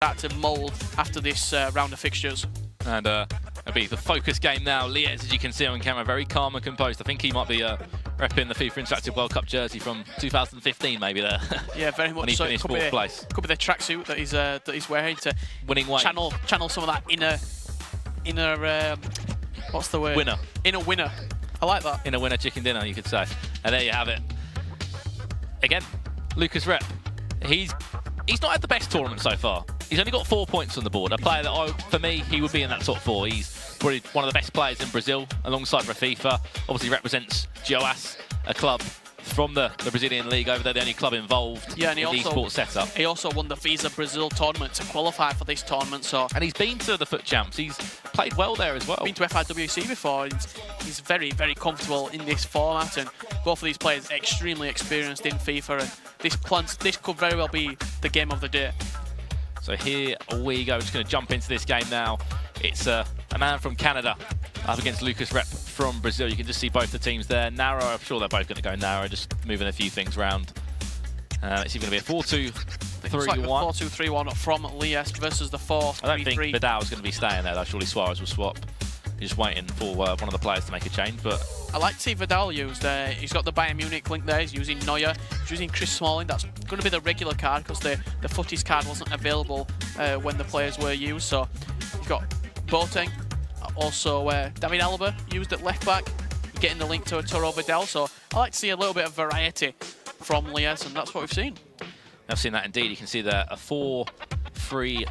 start to mould after this round of fixtures. And it'll be the focus game now. Lies, as you can see on camera, very calm and composed. I think he might be repping the FIFA Interactive World Cup jersey from 2015, maybe there. Yeah, very much. When he so finished fourth place. Could be the tracksuit that he's wearing to winning weight. Channel some of that inner what's the word? Winner. Inner winner. I like that. Inner winner chicken dinner, you could say. And there you have it. Again, Lucas Rep. He's not had the best tournament so far. He's only got 4 points on the board. A player that, for me, he would be in that top 4. He's probably one of the best players in Brazil, alongside Fifa. Obviously represents Goiás, a club from the Brazilian league over there, the only club involved in the esports setup. He also won the Visa Brazil tournament to qualify for this tournament. And he's been to the Foot Champs. He's played well there as well. Been to FIWC before. He's very, very comfortable in this format, and both of these players extremely experienced in FIFA. And this could very well be the game of the day. So here we go. We're just going to jump into this game now. It's a man from Canada up against Lucas Rep from Brazil. You can just see both the teams there. Narrow, I'm sure they're both going to go narrow, just moving a few things around. It's even going to be a 4-2-3-1. 4-2-3-1 from Lies versus the 4-3-3. I don't think Vidal's going to be staying there, though. Surely Suarez will swap. He's just waiting for one of the players to make a change. But I like to see Vidal used. He's got the Bayern Munich link there. He's using Neuer. He's using Chris Smalling. That's going to be the regular card because the footies card wasn't available when the players were used. So you've got Boateng, also David Alaba used at left back, getting the link to Arturo Vidal. So I like to see a little bit of variety from Lies, and that's what we've seen. I've seen that indeed. You can see there a 4-3-3.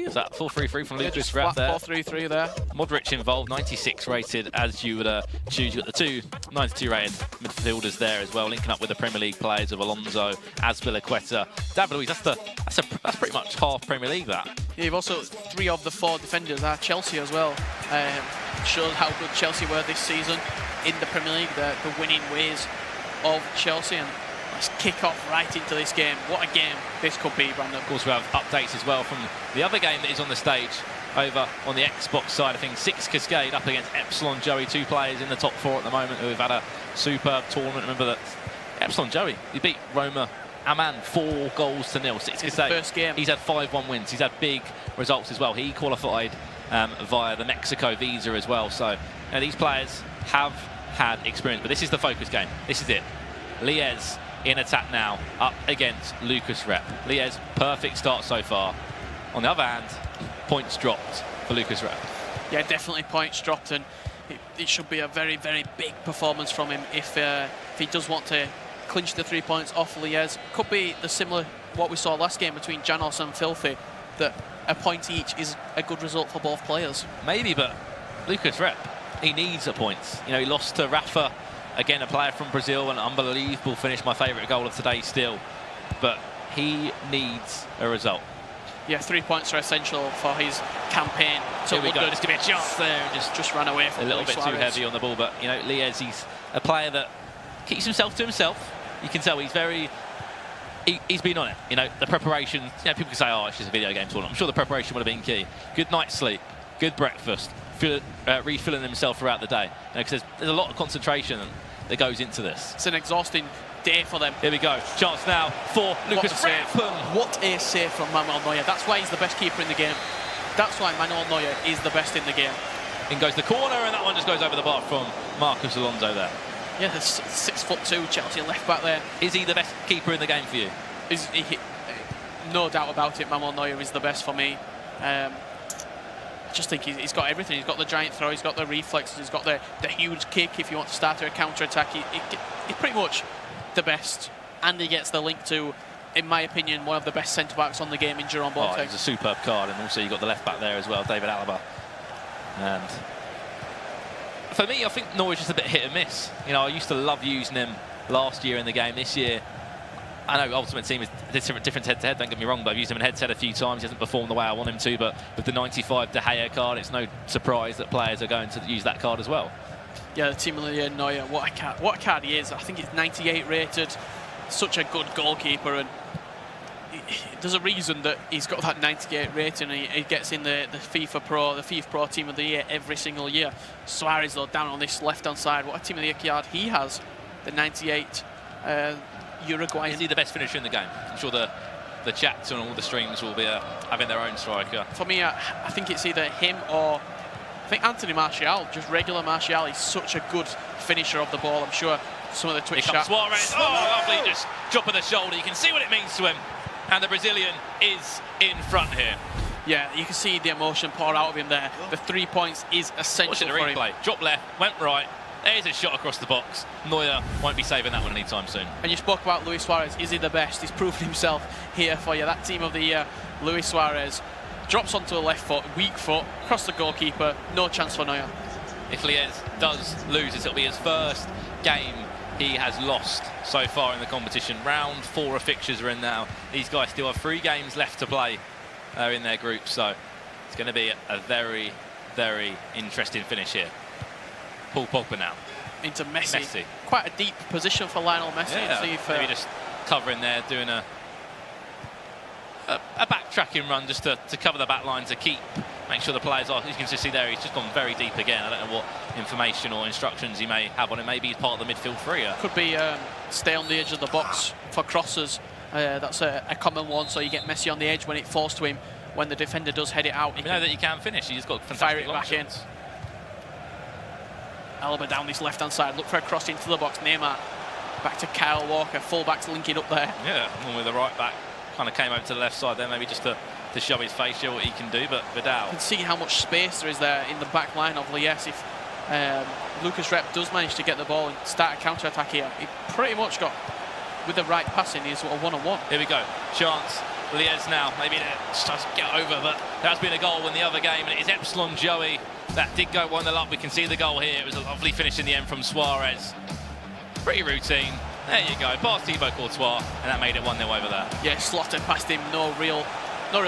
Is that 4-3-3 from Lucas Rep there? 4-3-3 there. Modric involved, 96 rated as you would choose. You've got the two 92 rated midfielders there as well, linking up with the Premier League players of Alonso, Azpilicueta, David Luiz. That's pretty much half Premier League, that. Yeah, you've also 3 of the 4 defenders are Chelsea as well. Shows how good Chelsea were this season in the Premier League, the winning ways of Chelsea. And let's kick off right into this game. What a game this could be, Brandon. Of course, we have updates as well from the other game that is on the stage over on the Xbox side of things. 6 Cascade up against Epsilon Joey, 2 players in the top 4 at the moment who have had a superb tournament. Remember that Epsilon Joey, he beat Roma Aman 4-0. 6 Cascade. First game. He's had 5-1 wins. He's had big results as well. He qualified via the Mexico visa as well. So these players have had experience, but this is the focus game. This is it. Lies in attack now, up against Lucas Rep. Lies, perfect start so far. On the other hand, points dropped for Lucas Rep. Yeah, definitely points dropped, and it should be a very, very big performance from him if he does want to clinch the 3 points off Lies. Could be the similar what we saw last game between Janos and Filthy, that a point each is a good result for both players. Maybe, but Lucas Rep, he needs a point. You know, he lost to Rafa. Again, a player from Brazil, an unbelievable finish, my favourite goal of today still. But he needs a result. Yeah, 3 points are essential for his campaign. So here we go, just give it a chance there and just ran away from a little bit Suarez. too heavy on the ball. But, you know, Lies, he's a player that keeps himself to himself. You can tell he's very... He's been on it. You know, the preparation, you know, people can say, oh, it's just a video game tournament. I'm sure the preparation would have been key. Good night's sleep, good breakfast, refilling himself throughout the day. You know, 'cause there's a lot of concentration that goes into this. It's an exhausting day for them. Here we go. Chance now for Lucas Rep. What a save from Manuel Neuer. That's why he's the best keeper in the game. That's why Manuel Neuer is the best in the game. In goes the corner, and that one just goes over the bar from Marcus Alonso there. Yeah, there's 6'2" Chelsea left back there. Is he the best keeper in the game for you? No doubt about it. Manuel Neuer is the best for me. I just think he's got everything. He's got the giant throw, he's got the reflexes, he's got the huge kick if you want to start a counter-attack. He's pretty much the best. And he gets the link to, in my opinion, one of the best centre-backs on the game in Jerome Boateng. Oh, it's a superb card, and also you've got the left-back there as well, David Alaba. And for me, I think Neuer's just a bit hit and miss. You know, I used to love using him last year in the game. This year, I know Ultimate Team is different head-to-head, don't get me wrong, but I've used him in head-to-head a few times. He hasn't performed the way I want him to, but with the 95 De Gea card, it's no surprise that players are going to use that card as well. Yeah, the team of the year, Neuer, what a card he is. I think it's 98 rated, such a good goalkeeper, and there's a reason that he's got that 98 rating, and he gets in the FIFA Pro Team of the Year every single year. Suarez, though, down on this left-hand side, what a Team of the Year card he has, the 98 Uruguayan. Is he the best finisher in the game? I'm sure the the chats and all the streams will be having their own striker. For me, I think it's either him or I think Anthony Martial, just regular Martial. He's such a good finisher of the ball. I'm sure some of the Twitch Here comes Suarez. Oh, lovely, just drop of the shoulder. You can see what it means to him. And the Brazilian is in front here. Yeah, you can see the emotion pour out of him there. The 3 points is essential for him. Replay. Drop left, went right. There's a shot across the box. Neuer won't be saving that one anytime soon. And you spoke about Luis Suarez. Is he the best? He's proven himself here for you. That team of the year, Luis Suarez, drops onto the left foot, weak foot, across the goalkeeper. No chance for Neuer. If Lies does lose this, it'll be his first game he has lost so far in the competition. Round 4 of fixtures are in now. These guys still have 3 games left to play in their group, so it's going to be a very, very interesting finish here. Paul Pogba now. Into Messi. Quite a deep position for Lionel Messi. Yeah, see if, maybe just covering there, doing a backtracking run just to cover the back line, to make sure the players are. You can just see there, he's just gone very deep again. I don't know what information or instructions he may have on it. Maybe he's part of the midfield three. Could be stay on the edge of the box for crosses. That's a common one, so you get Messi on the edge when it falls to him. When the defender does head it out, you know that you can finish. He's got fantastic fire it back in. Alaba down this left-hand side, look for a cross into the box. Neymar back to Kyle Walker, full-backs linking up there. Yeah, normally the right back kind of came over to the left side there, maybe just to show his face, show what he can do, but Vidal. You can see how much space there is there in the back line of Lies. If Lucas Rep does manage to get the ball and start a counter-attack here, he pretty much got, with the right passing, he's a one-on-one. Here we go, chance. Lies now, maybe just tries to get over, but there has been a goal in the other game, and it is Epsilon Joey. That did go 1-0 up. We can see the goal here. It was a lovely finish in the end from Suarez. Pretty routine. There you go, past Thibaut Courtois, and that made it 1-0 over there. Yeah, slotted past him. No real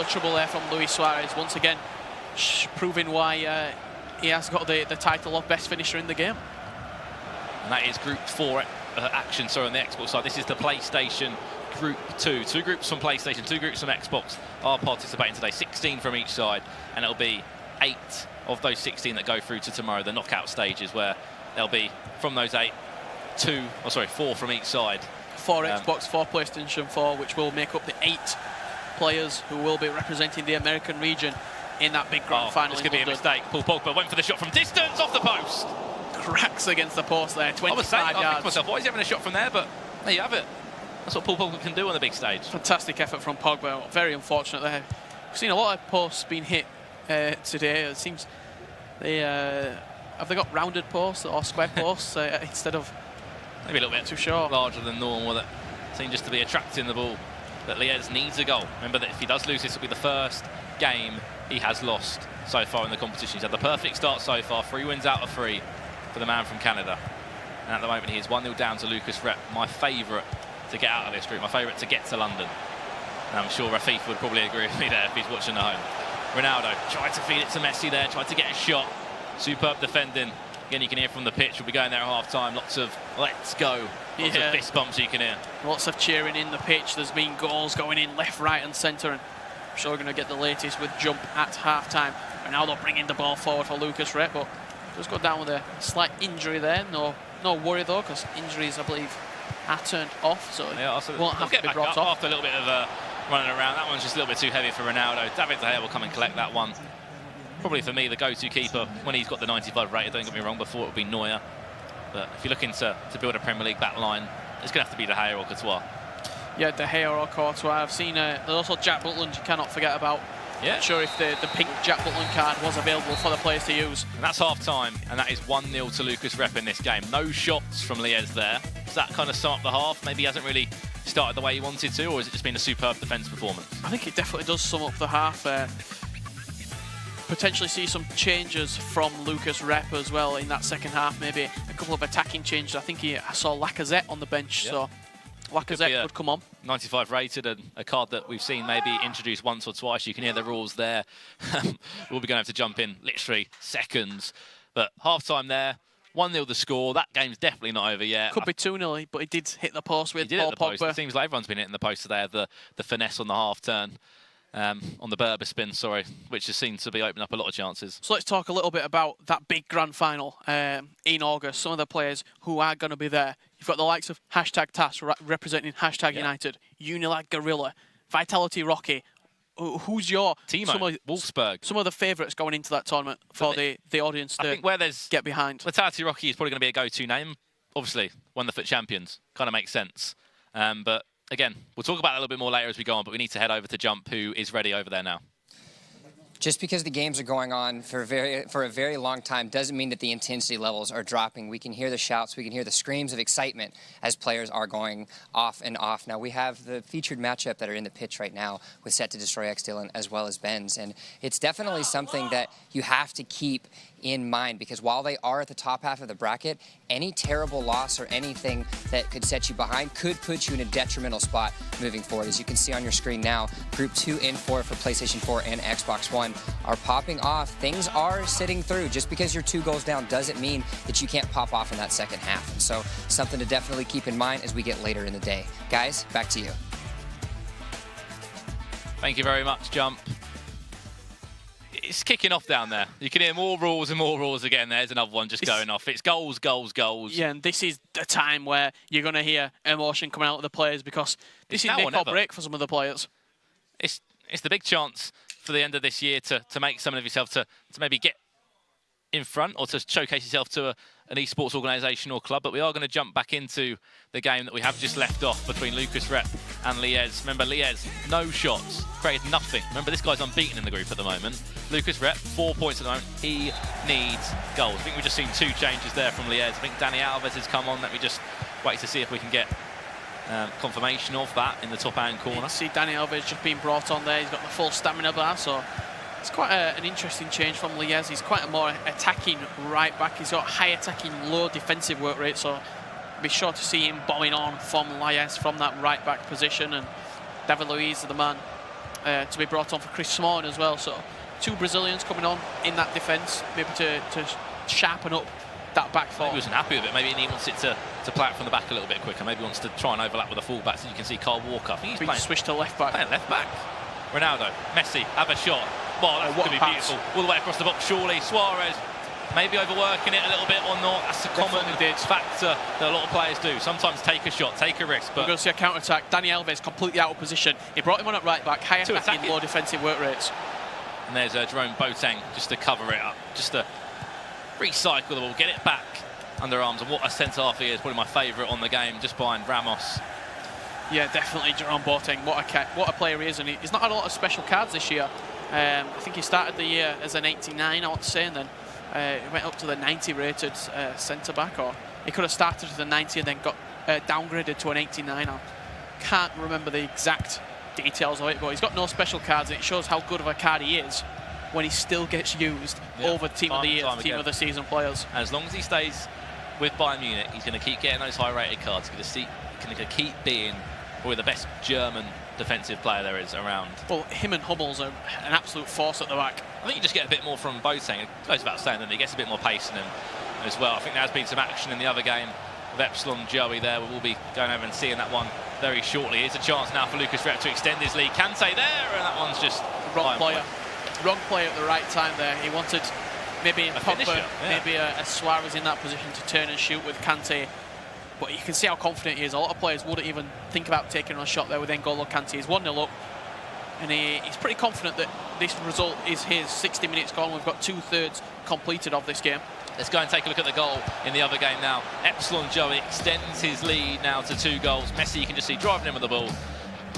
trouble there from Luis Suarez. Once again, proving why he has got the title of best finisher in the game. And that is Group 4 action, sorry, on the Xbox side. This is the PlayStation Group 2. 2 groups from PlayStation, 2 groups from Xbox are participating today. 16 from each side, and it'll be 8 of those 16 that go through to tomorrow, the knockout stages, where there'll be, from those 8, 4 from each side. 4 Xbox, 4 PlayStation 4, which will make up the 8 players who will be representing the American region in that big grand final. This could be a mistake. Paul Pogba went for the shot from distance, off the post. Cracks against the post there, 25 I was saying, yards. I think to myself, why is he having a shot from there? But there you have it. That's what Paul Pogba can do on the big stage. Fantastic effort from Pogba. Very unfortunate there. We've seen a lot of posts being hit today. It seems they have they got rounded posts or square posts instead of maybe a little bit too short, larger than normal. That seems just to be attracting the ball. But Lies needs a goal. Remember that if he does lose, this will be the first game he has lost so far in the competition. He's had the perfect start so far. 3 wins out of 3 for the man from Canada. And at the moment he is 1-0 down to Lucas Rep, my favourite to get out of this group, my favourite to get to London. And I'm sure Rafif would probably agree with me there if he's watching at home. Ronaldo tried to feed it to Messi there, tried to get a shot. Superb defending. Again, you can hear from the pitch, we'll be going there at half-time. Lots of let's go, lots of fist bumps you can hear. Lots of cheering in the pitch. There's been goals going in left, right and centre. And I'm sure we're going to get the latest with Jump at half-time. Ronaldo bringing the ball forward for Lucas Rep, but just got down with a slight injury there. No worry though, because injuries, I believe, are turned off, so it won't have to be dropped off. After a little bit of running around. That one's just a little bit too heavy for Ronaldo. David De Gea will come and collect that one. Probably for me the go-to keeper when he's got the 95 rated, don't get me wrong, before it would be Neuer. But if you're looking to build a Premier League back line, it's going to have to be De Gea or Courtois. Yeah, De Gea or Courtois. I've seen there's also Jack Butland you cannot forget about. Yeah. Not sure if the pink Jack Butland card was available for the players to use. And that's half-time, and that is 1-0 to Lucas Rep in this game. No shots from Lies there. Does that kind of sum up the half? Maybe he hasn't really started the way he wanted to, or has it just been a superb defence performance? I think it definitely does sum up the half. Potentially see some changes from Lucas Rep as well in that second half. Maybe a couple of attacking changes. I think I saw Lacazette on the bench, so Lacazette could come on. 95 rated, and a card that we've seen maybe introduced once or twice. You can hear the rules there. We'll be going to have to jump in literally seconds. But half-time there, 1-0 the score. That game's definitely not over yet. Could be 2-0, but he did hit the post with Paul Pogba. It seems like everyone's been hitting the post today. The finesse on the half-turn. On the Berber spin, which has seemed to be opening up a lot of chances. So let's talk a little bit about that big grand final in August. Some of the players who are going to be there. You've got the likes of #TAS representing #United, Unilag Gorilla, Vitality Rocky. Who's your Timo, Wolfsburg. Some of the favourites going into that tournament for the audience to think where there's get behind. Vitality Rocky is probably going to be a go-to name. Obviously, won the FUT Champions. Kind of makes sense. But again, we'll talk about it a little bit more later as we go on, but we need to head over to Jump, who is ready over there now. Just because the games are going on for a very long time doesn't mean that the intensity levels are dropping. We can hear the shouts, we can hear the screams of excitement as players are going off and off. Now, we have the featured matchup that are in the pitch right now with Set to Destroy Xdil as well as Benz, and it's definitely something that you have to keep in mind, because while they are at the top half of the bracket, any terrible loss or anything that could set you behind could put you in a detrimental spot moving forward. As you can see on your screen now, Group 2 and 4 for PlayStation 4 and Xbox One are popping off. Things are sitting through. Just because you're 2 goals down doesn't mean that you can't pop off in that second half. And so something to definitely keep in mind as we get later in the day. Guys, back to you. Thank you very much, Jump. It's kicking off down there. You can hear more rules and more rules again. There's another one just going off. It's goals, goals, goals. Yeah, and this is the time where you're going to hear emotion coming out of the players, because this is make or break for some of the players. It's the big chance for the end of this year to make something of yourself, to maybe get in front or to showcase yourself to an esports organisation or club. But we are going to jump back into the game that we have just left off between Lucas Rep and Lies. Remember, Lies, no shots, created nothing. Remember, this guy's unbeaten in the group at the moment. Lucas Rep, 4 points at the moment. He needs goals. I think we've just seen 2 changes there from Lies. I think Danny Alves has come on. Let me just wait to see if we can get confirmation of that in the top hand corner. You see Danny Alves just being brought on there. He's got the full stamina bar, so it's quite an interesting change from Lies. He's quite a more attacking right back. He's got high attacking, low defensive work rate, so be sure to see him bombing on from Lies from that right back position. And David Luiz is the man to be brought on for Chris Smalling as well. So 2 Brazilians coming on in that defence, maybe to sharpen up that back four. He wasn't happy with it. Maybe he wants it to play it from the back a little bit quicker. Maybe he wants to try and overlap with the full-back. So you can see Carl Walker. I think he's playing switch to left back. Playing left back. Ronaldo, Messi, have a shot. Well, that's going to be beautiful. All the way across the box, surely. Suarez, maybe overworking it a little bit or not. That's a common factor that a lot of players do. Sometimes take a shot, take a risk. But we're going to see a counter-attack. Danny Alves completely out of position. He brought him on at right back, high attacking, low defensive work rates. And there's Jerome Boateng just to cover it up, just to recycle the ball, get it back under arms. And what a centre-half he is, probably my favourite on the game, just behind Ramos. Yeah, definitely Jerome Boateng. What a player he is, and he's not had a lot of special cards this year. I think he started the year as an 89, I want to say, and then he went up to the 90 rated centre-back, or he could have started with the 90 and then got downgraded to an 89. I can't remember the exact details of it, but he's got no special cards, and it shows how good of a card he is when he still gets used over Team of the Year, Team of the Season players. As long as he stays with Bayern Munich, he's going to keep getting those high-rated cards. He's going to keep being probably the best German defensive player there is around. Well, him and Hummels are an absolute force at the back. I think you just get a bit more from Boateng. It goes without saying that he gets a bit more pace in him as well. I think there has been some action in the other game of Epsilon Joey there. We'll be going over and seeing that one very shortly. Here's a chance now for Lucas Rep to extend his lead. Kante there, and that one's just wrong player. Wrong player at the right time there. He wanted maybe a Pogba, maybe a Suarez in that position to turn and shoot with Kante. But you can see how confident he is. A lot of players wouldn't even think about taking a shot there with N'Golo Kante. He's 1-0 up, and he's pretty confident that this result is his. 60 minutes gone. We've got 2/3 completed of this game. Let's go and take a look at the goal in the other game now. Epsilon Joey extends his lead now to 2 goals. Messi, you can just see driving in with the ball.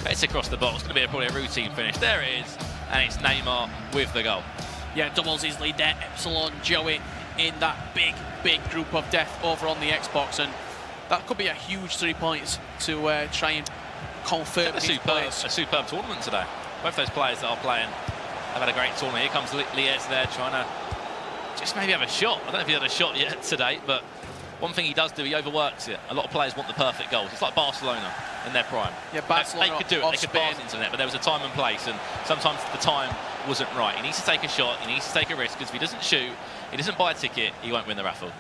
It's across the box. It's going to be probably a routine finish. There it is, and it's Neymar with the goal. Yeah, doubles his lead there. Epsilon Joey in that big group of death over on the Xbox, and that could be a huge 3 points to try and confirm his place. A superb tournament today. Both those players that are playing have had a great tournament. Here comes Lies there trying to just maybe have a shot. I don't know if he had a shot yet today, but one thing he does do, he overworks it. A lot of players want the perfect goals. It's like Barcelona in their prime. Yeah, Barcelona they could do it. They could pass into the net, but there was a time and place, and sometimes the time wasn't right. He needs to take a shot. He needs to take a risk, because if he doesn't shoot, he doesn't buy a ticket, he won't win the raffle.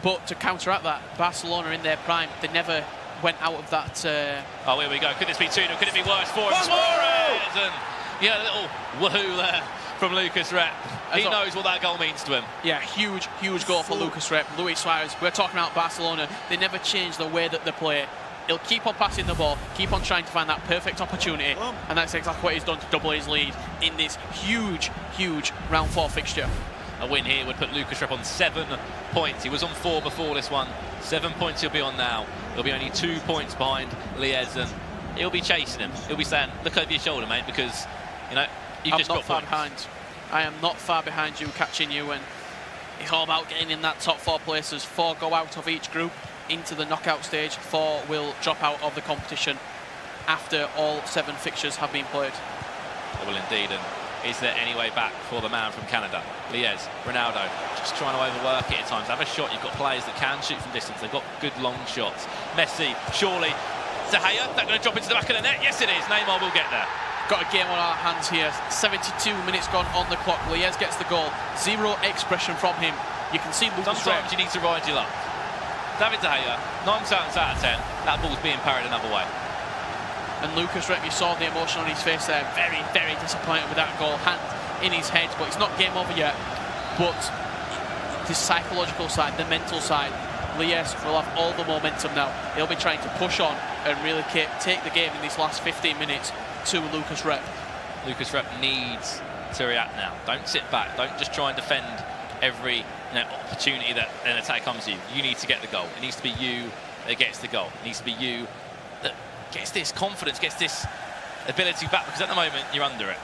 But to counteract that, Barcelona in their prime, they never went out of that. Oh, here we go. Could this be 2-0? Could it be worse for him? Suarez! And yeah, a little woohoo there from Lucas Rep. He knows what that goal means to him. Yeah, huge goal for Lucas Rep. Luis Suarez, we're talking about Barcelona. They never change the way that they play. he'll keep on passing the ball, keep on trying to find that perfect opportunity, and that's exactly what he's done to double his lead in this huge, huge round 4 fixture. A win here would put Lucas Rep on 7 points. He was on 4 before this one. 7 points he'll be on now. He'll be only 2 points behind Lies, and he'll be chasing him. He'll be saying, look over your shoulder, mate, because, you know, you've just got points. Behind. I am not far behind you, catching you, and it's all about getting in that top 4 places. 4 go out of each group into the knockout stage. 4 will drop out of the competition after all 7 fixtures have been played. They will indeed, and is there any way back for the man from Canada? Lies, Ronaldo, just trying to overwork it at times. Have a shot, you've got players that can shoot from distance. They've got good long shots. Messi, surely. Zahaya, that going to drop into the back of the net? Yes, it is. Neymar will get there. Got a game on our hands here. 72 minutes gone on the clock. Lies gets the goal. 0 expression from him. You can see Lucas Sometimes you need to ride your luck. David Zahaya, 9 times out of 10, that ball's being parried another way. And Lucas Rep, you saw the emotion on his face there. Very, very disappointed with that goal. Hand in his head, but it's not game over yet. But the psychological side, the mental side, Lies will have all the momentum now. He'll be trying to push on and really take the game in these last 15 minutes to Lucas Rep. Lucas Rep needs to react now. Don't sit back. Don't just try and defend every opportunity that an attack comes to you. You need to get the goal. It needs to be you that gets the goal. It needs to be you that gets this confidence, gets this ability back, because at the moment you're under it.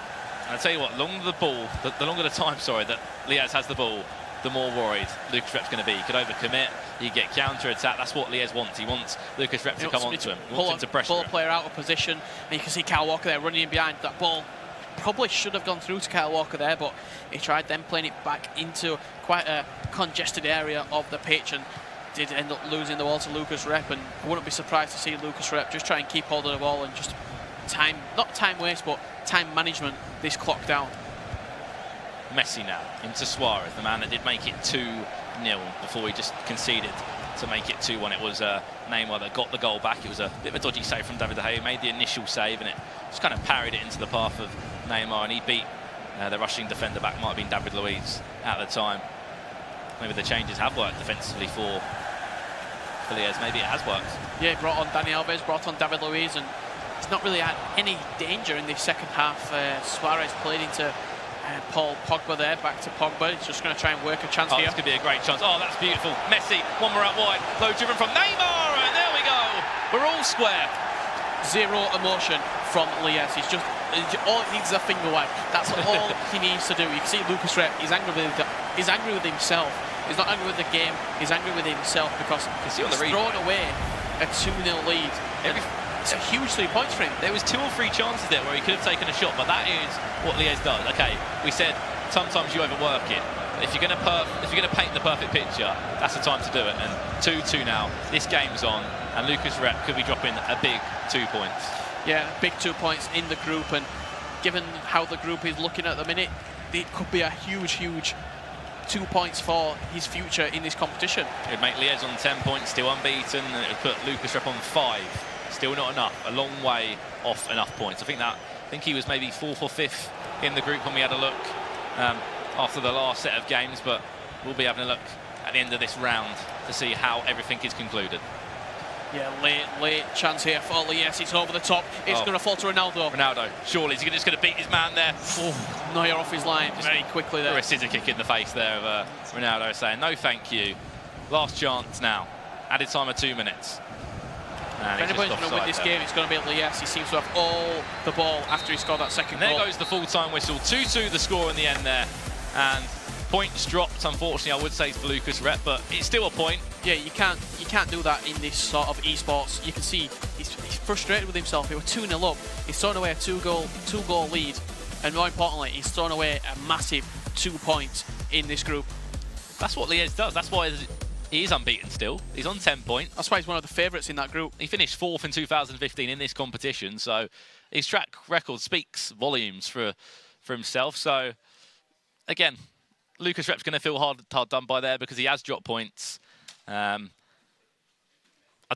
And I'll tell you what, the longer the time that Lies has the ball, the more worried Lucas Rep's going to be. He could overcommit, he could get counter-attack. That's what Lies wants. He wants Lucas Rep to come onto him. He wants him to pressure him. Pull a player out of position, and you can see Kyle Walker there running in behind. That ball probably should have gone through to Kyle Walker there, but he tried then playing it back into quite a congested area of the pitch, and did end up losing the ball to Lucas Rep. And I wouldn't be surprised to see Lucas Rep just try and keep hold of the ball and just not time waste, but time management this clock down. Messi now into Suarez, the man that did make it 2-0 before he just conceded to make it 2-1. It was Neymar that got the goal back. It was a bit of a dodgy save from David De Gea. He made the initial save and it just kind of parried it into the path of Neymar, and he beat the rushing defender back. Might have been David Luiz at the time. Maybe the changes have worked defensively for Lies. Maybe it has worked. Yeah, brought on Dani Alves, brought on David Luiz, and he's not really had any danger in the second half. Suarez played into Paul Pogba there, back to Pogba. He's just going to try and work a chance here. This could be a great chance. Oh, that's beautiful. Messi, one more out wide. Low driven from Neymar, and there we go. We're all square. 0 emotion from Lies. All he needs is a finger wipe. That's all he needs to do. You can see Lucas Rep, he's angry with himself. He's not angry with the game, he's angry with himself because he's thrown away a 2-0 lead. It's a huge 3 points for him. There was 2 or 3 chances there where he could have taken a shot, but that is what Lies does. Okay, we said sometimes you overwork it. If you're going to paint the perfect picture, that's the time to do it. And 2-2 now. This game's on, and Lucas Rep could be dropping a big 2 points. Yeah, big 2 points in the group, and given how the group is looking at the minute, it could be a huge 2 points for his future in this competition. It'd make Lies on 10 points, still unbeaten, and it would put Lucas Rep on 5. Still not enough. A long way off enough points. I think he was maybe 4th or 5th in the group when we had a look after the last set of games, but we'll be having a look at the end of this round to see how everything is concluded. Yeah, late chance here for Lies. It's over the top. It's going to fall to Ronaldo. Ronaldo, surely he's just going to beat his man there. Oh, Neuer off his line very quickly there. A scissor kick in the face there of Ronaldo saying, no thank you. Last chance now. Added time of 2 minutes. If anybody's going to win this game, it's going to be Lies. He seems to have all the ball after he scored that second goal. There goes the full-time whistle. 2-2 the score in the end there. And points dropped, unfortunately, I would say, for Lucas Rep, but it's still a point. Yeah, you can't do that in this sort of esports. You can see he's frustrated with himself. He was 2-0 up. He's thrown away a two goal lead, and more importantly, he's thrown away a massive 2 points in this group. That's what Lies does. That's why he is unbeaten still. He's on 10 points. That's why he's one of the favourites in that group. He finished 4th in 2015 in this competition, so his track record speaks volumes for himself. So, again, Lucas Rep's going to feel hard done by there because he has dropped points. I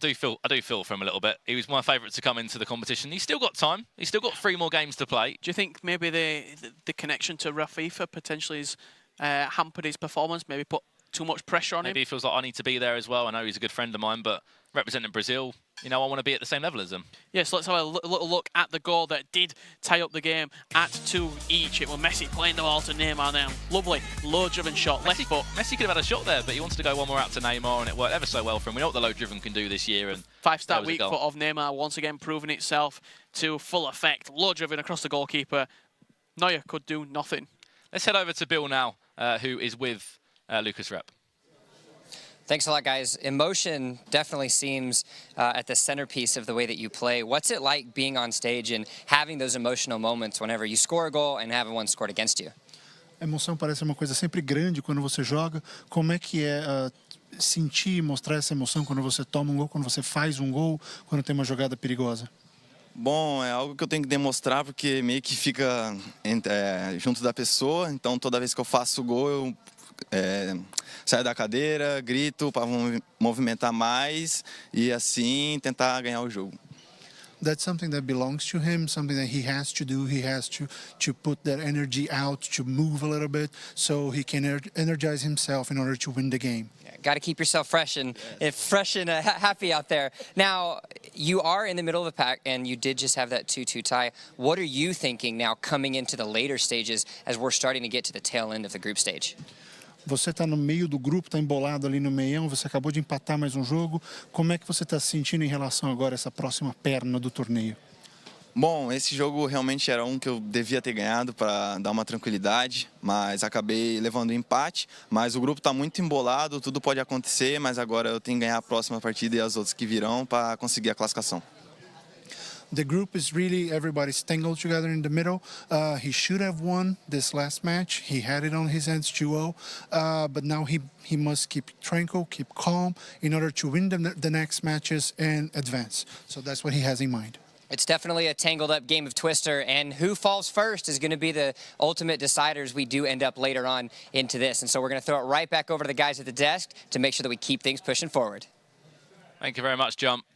do feel for him a little bit. He was my favourite to come into the competition. He's still got time. He's still got 3 more games to play. Do you think maybe the connection to Fifa potentially has hampered his performance? Maybe put too much pressure on him? Maybe he feels like I need to be there as well. I know he's a good friend of mine, but representing Brazil, you know, I want to be at the same level as them. Yes, let's have a little look at the goal that did tie up the game at 2 each. It was Messi playing the ball to Neymar now. Lovely, low-driven shot, left foot. Messi could have had a shot there, but he wanted to go one more out to Neymar, and it worked ever so well for him. We know what the low-driven can do this year. And 5-star weak foot of Neymar once again proving itself to full effect. Low-driven across the goalkeeper. Neuer could do nothing. Let's head over to Bill now, who is with Lucas Rep. Thanks a lot, guys. Emotion definitely seems at the centerpiece of the way that you play. What's it like being on stage and having those emotional moments whenever you score a goal and have one scored against you? A emoção parece uma coisa sempre grande quando você joga. Como é que é sentir e mostrar essa emoção quando você toma um gol, quando você faz um gol, quando tem uma jogada perigosa? Bom, é algo que eu tenho que demonstrar porque meio que fica junto da pessoa. Então, toda vez que eu faço o gol, eu saio da cadeira, grito para movimentar mais e assim tentar ganhar o jogo. That's something that belongs to him, something that he has to do. He has to put that energy out, to move a little bit, so he can energize himself in order to win the game. Got to keep yourself fresh and happy out there. Now, you are in the middle of the pack, and you did just have that 2-2 tie. What are you thinking now coming into the later stages as we're starting to get to the tail end of the group stage? Você está no meio do grupo, está embolado ali no meião, você acabou de empatar mais um jogo. Como é que você está se sentindo em relação agora a essa próxima perna do torneio? Bom, esse jogo realmente era um que eu devia ter ganhado para dar uma tranquilidade, mas acabei levando um empate. Mas o grupo está muito embolado, tudo pode acontecer, mas agora eu tenho que ganhar a próxima partida e as outras que virão para conseguir a classificação. The group is really, everybody's tangled together in the middle. He should have won this last match. He had it on his hands 2-0. But now he must keep tranquil, keep calm in order to win the next matches and advance. So that's what he has in mind. It's definitely a tangled up game of Twister, and who falls first is going to be the ultimate deciders we do end up later on into this. And so we're going to throw it right back over to the guys at the desk to make sure that we keep things pushing forward. Thank you very much, Jump.